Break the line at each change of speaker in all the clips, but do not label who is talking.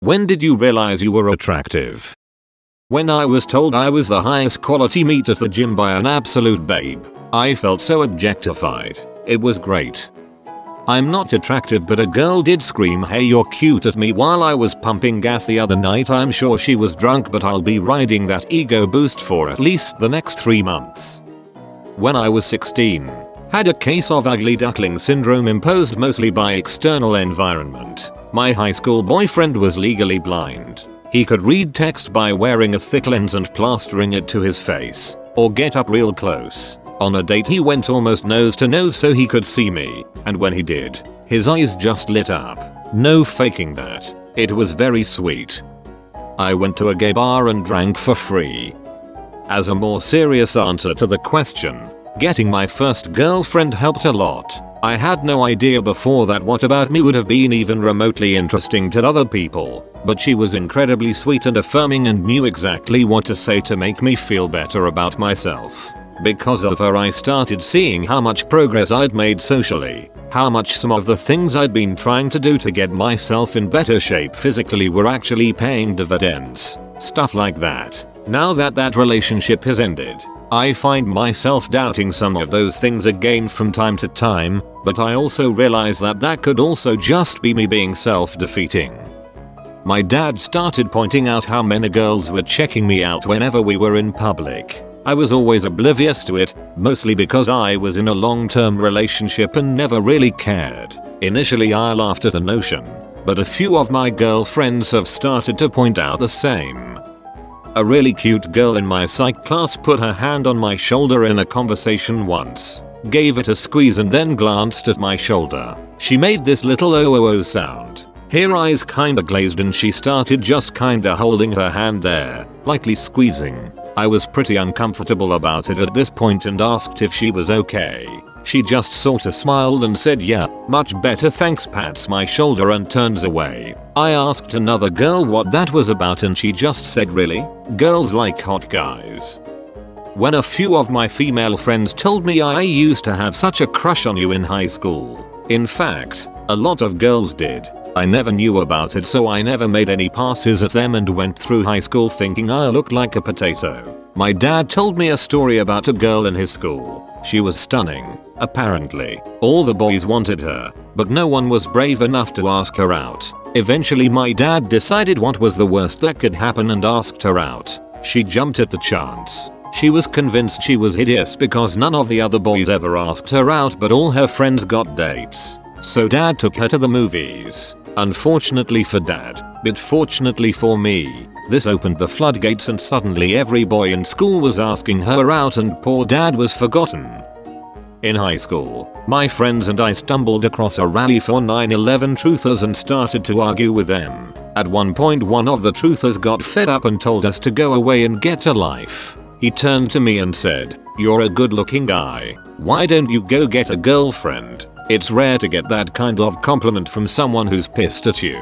When did you realize you were attractive? When I was told I was the highest quality meat at the gym by an absolute babe, I felt so objectified. It was great. I'm not attractive, but a girl did scream "Hey, you're cute" at me while I was pumping gas the other night. I'm sure she was drunk, but I'll be riding that ego boost for at least the next 3 months. When I was 16, had a case of ugly duckling syndrome imposed mostly by external environment. My high school boyfriend was legally blind. He could read text by wearing a thick lens and plastering it to his face, or get up real close. On a date he went almost nose to nose so he could see me, and when he did, his eyes just lit up. No faking that. It was very sweet. I went to a gay bar and drank for free. As a more serious answer to the question, getting my first girlfriend helped a lot. I had no idea before that what about me would have been even remotely interesting to other people, but she was incredibly sweet and affirming and knew exactly what to say to make me feel better about myself. Because of her, I started seeing how much progress I'd made socially, how much some of the things I'd been trying to do to get myself in better shape physically were actually paying dividends. Stuff like that. Now that that relationship has ended, I find myself doubting some of those things again from time to time, but I also realize that that could also just be me being self-defeating. My dad started pointing out how many girls were checking me out whenever we were in public. I was always oblivious to it, mostly because I was in a long-term relationship and never really cared. Initially I laughed at the notion, but a few of my girlfriends have started to point out the same. A really cute girl in my psych class put her hand on my shoulder in a conversation once, gave it a squeeze and then glanced at my shoulder. She made this little "oh" sound. Her eyes kinda glazed and she started just kinda holding her hand there, lightly squeezing. I was pretty uncomfortable about it at this point and asked if she was okay. She just sorta smiled and said yeah, much better thanks, pats my shoulder and turns away. I asked another girl what that was about and she just said really? Girls like hot guys. When a few of my female friends told me I used to have such a crush on you in high school. In fact, a lot of girls did. I never knew about it, so I never made any passes at them and went through high school thinking I looked like a potato. My dad told me a story about a girl in his school. She was stunning, apparently. All the boys wanted her, but no one was brave enough to ask her out. Eventually my dad decided what was the worst that could happen and asked her out. She jumped at the chance. She was convinced she was hideous because none of the other boys ever asked her out, but all her friends got dates. So dad took her to the movies. Unfortunately for dad, but fortunately for me, this opened the floodgates and suddenly every boy in school was asking her out and poor dad was forgotten. In high school, my friends and I stumbled across a rally for 9/11 truthers and started to argue with them. At one point one of the truthers got fed up and told us to go away and get a life. He turned to me and said, "You're a good looking guy. Why don't you go get a girlfriend?" It's rare to get that kind of compliment from someone who's pissed at you.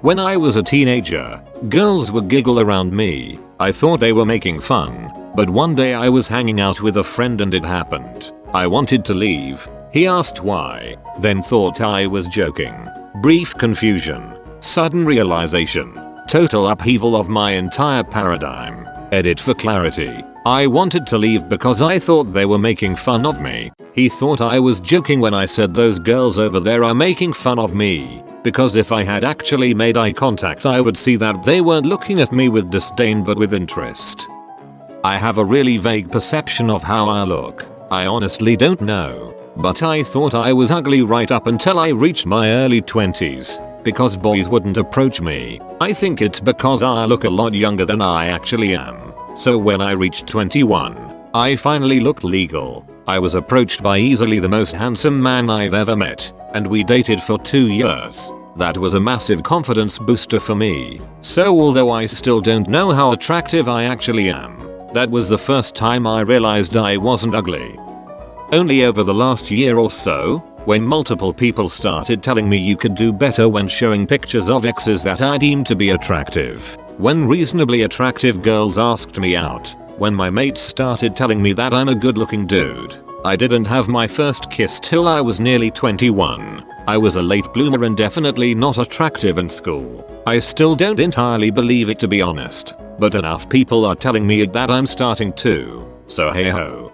When I was a teenager, girls would giggle around me. I thought they were making fun, but one day I was hanging out with a friend and it happened. I wanted to leave. He asked why, then thought I was joking. Brief confusion. Sudden realization. Total upheaval of my entire paradigm. Edit for clarity. I wanted to leave because I thought they were making fun of me. He thought I was joking when I said those girls over there are making fun of me. Because if I had actually made eye contact I would see that they weren't looking at me with disdain but with interest. I have a really vague perception of how I look. I honestly don't know. But I thought I was ugly right up until I reached my early 20s. Because boys wouldn't approach me. I think it's because I look a lot younger than I actually am. So when I reached 21, I finally looked legal. I was approached by easily the most handsome man I've ever met, and we dated for 2 years. That was a massive confidence booster for me. So although I still don't know how attractive I actually am, that was the first time I realized I wasn't ugly. Only over the last year or so, when multiple people started telling me you could do better when showing pictures of exes that I deemed to be attractive. When reasonably attractive girls asked me out. When my mates started telling me that I'm a good looking dude. I didn't have my first kiss till I was nearly 21. I was a late bloomer and definitely not attractive in school. I still don't entirely believe it, to be honest, but enough people are telling me that I'm starting to, so hey ho.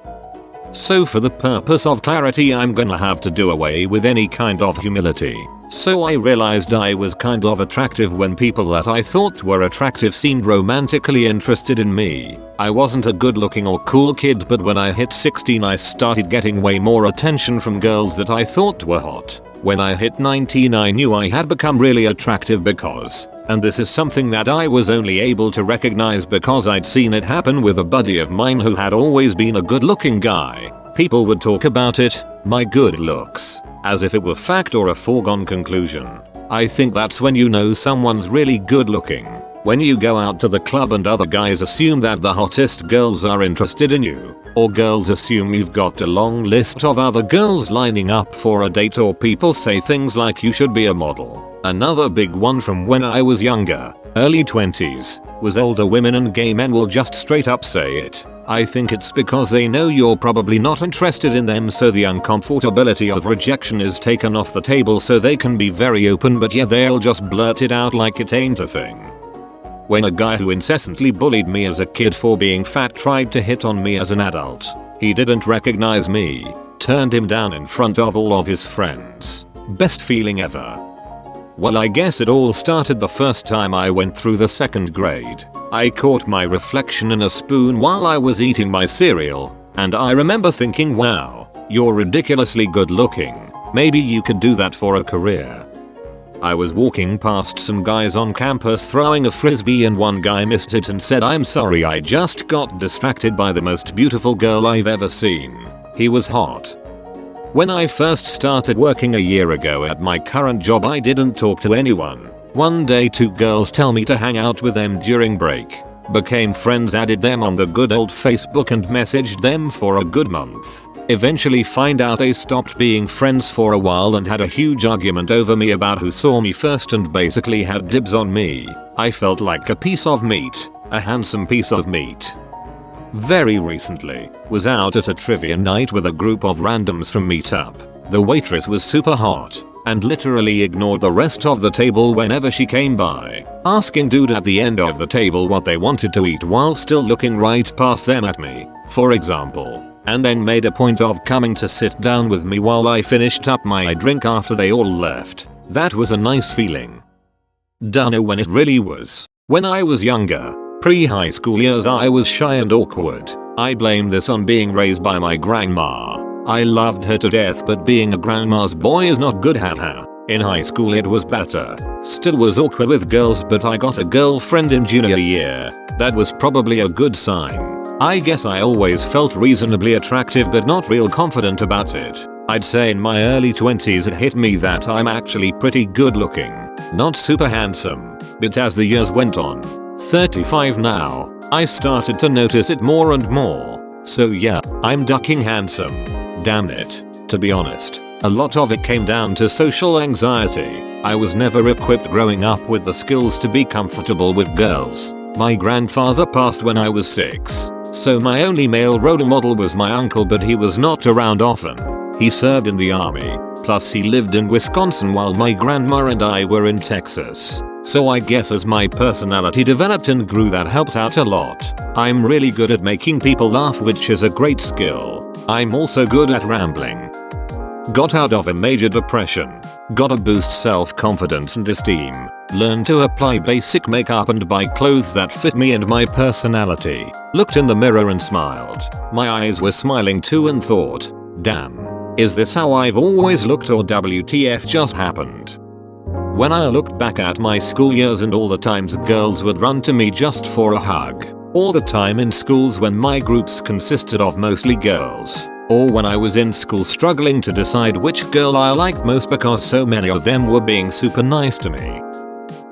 So for the purpose of clarity, I'm gonna have to do away with any kind of humility. So I realized I was kind of attractive when people that I thought were attractive seemed romantically interested in me. I wasn't a good looking or cool kid, but when I hit 16 I started getting way more attention from girls that I thought were hot. When I hit 19 I knew I had become really attractive because, and this is something that I was only able to recognize because I'd seen it happen with a buddy of mine who had always been a good looking guy. People would talk about it, my good looks, as if it were fact or a foregone conclusion. I think that's when you know someone's really good looking. When you go out to the club and other guys assume that the hottest girls are interested in you, or girls assume you've got a long list of other girls lining up for a date, or people say things like you should be a model. Another big one from when I was younger, early 20s, was older women and gay men will just straight up say it. I think it's because they know you're probably not interested in them, so the uncomfortability of rejection is taken off the table so they can be very open, but yeah, they'll just blurt it out like it ain't a thing. When a guy who incessantly bullied me as a kid for being fat tried to hit on me as an adult, he didn't recognize me, turned him down in front of all of his friends. Best feeling ever. Well, I guess it all started the first time I went through the 2nd grade. I caught my reflection in a spoon while I was eating my cereal, and I remember thinking, wow, you're ridiculously good looking. Maybe you could do that for a career. I was walking past some guys on campus throwing a frisbee and one guy missed it and said, "I'm sorry, I just got distracted by the most beautiful girl I've ever seen." He was hot. When I first started working a year ago at my current job, I didn't talk to anyone. One day 2 girls tell me to hang out with them during break. Became friends, added them on the good old Facebook and messaged them for a good month. Eventually find out they stopped being friends for a while and had a huge argument over me about who saw me first and basically had dibs on me. I felt like a piece of meat, a handsome piece of meat. Very recently, was out at a trivia night with a group of randoms from Meetup. The waitress was super hot and literally ignored the rest of the table whenever she came by, asking dude at the end of the table what they wanted to eat while still looking right past them at me, for example, and then made a point of coming to sit down with me while I finished up my drink after they all left. That was a nice feeling. Dunno when it really was. When I was younger, pre-high school years, I was shy and awkward. I blame this on being raised by my grandma. I loved her to death, but being a grandma's boy is not good, haha. In high school it was better. Still was awkward with girls, but I got a girlfriend in junior year. That was probably a good sign. I guess I always felt reasonably attractive but not real confident about it. I'd say in my early 20s it hit me that I'm actually pretty good looking. Not super handsome, but as the years went on, 35 now, I started to notice it more and more. So yeah, I'm ducking handsome. Damn it. To be honest, a lot of it came down to social anxiety. I was never equipped growing up with the skills to be comfortable with girls. My grandfather passed when I was 6, so my only male role model was my uncle, but he was not around often. He served in the army, plus he lived in Wisconsin while my grandma and I were in Texas. So I guess as my personality developed and grew, that helped out a lot. I'm really good at making people laugh, which is a great skill. I'm also good at rambling. Got out of a major depression. Got a boost self-confidence and esteem. Learned to apply basic makeup and buy clothes that fit me and my personality. Looked in the mirror and smiled. My eyes were smiling too and thought, damn, is this how I've always looked, or WTF just happened? When I looked back at my school years and all the times girls would run to me just for a hug, or the time in schools when my groups consisted of mostly girls, or when I was in school struggling to decide which girl I liked most because so many of them were being super nice to me.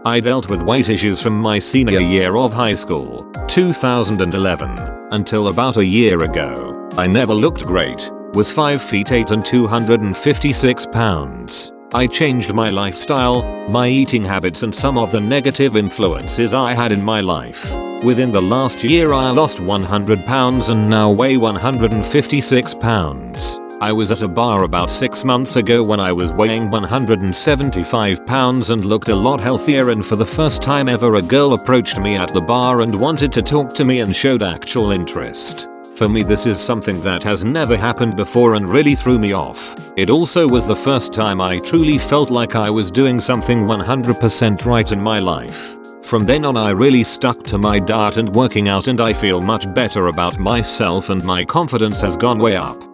I dealt with weight issues from my senior year of high school, 2011, until about a year ago. I never looked great, was 5 feet 8 and 256 pounds. I changed my lifestyle, my eating habits and some of the negative influences I had in my life. Within the last year I lost 100 pounds and now weigh 156 pounds. I was at a bar about 6 months ago when I was weighing 175 pounds and looked a lot healthier, and for the first time ever a girl approached me at the bar and wanted to talk to me and showed actual interest. For me, this is something that has never happened before and really threw me off. It also was the first time I truly felt like I was doing something 100% right in my life. From then on I really stuck to my diet and working out, and I feel much better about myself and my confidence has gone way up.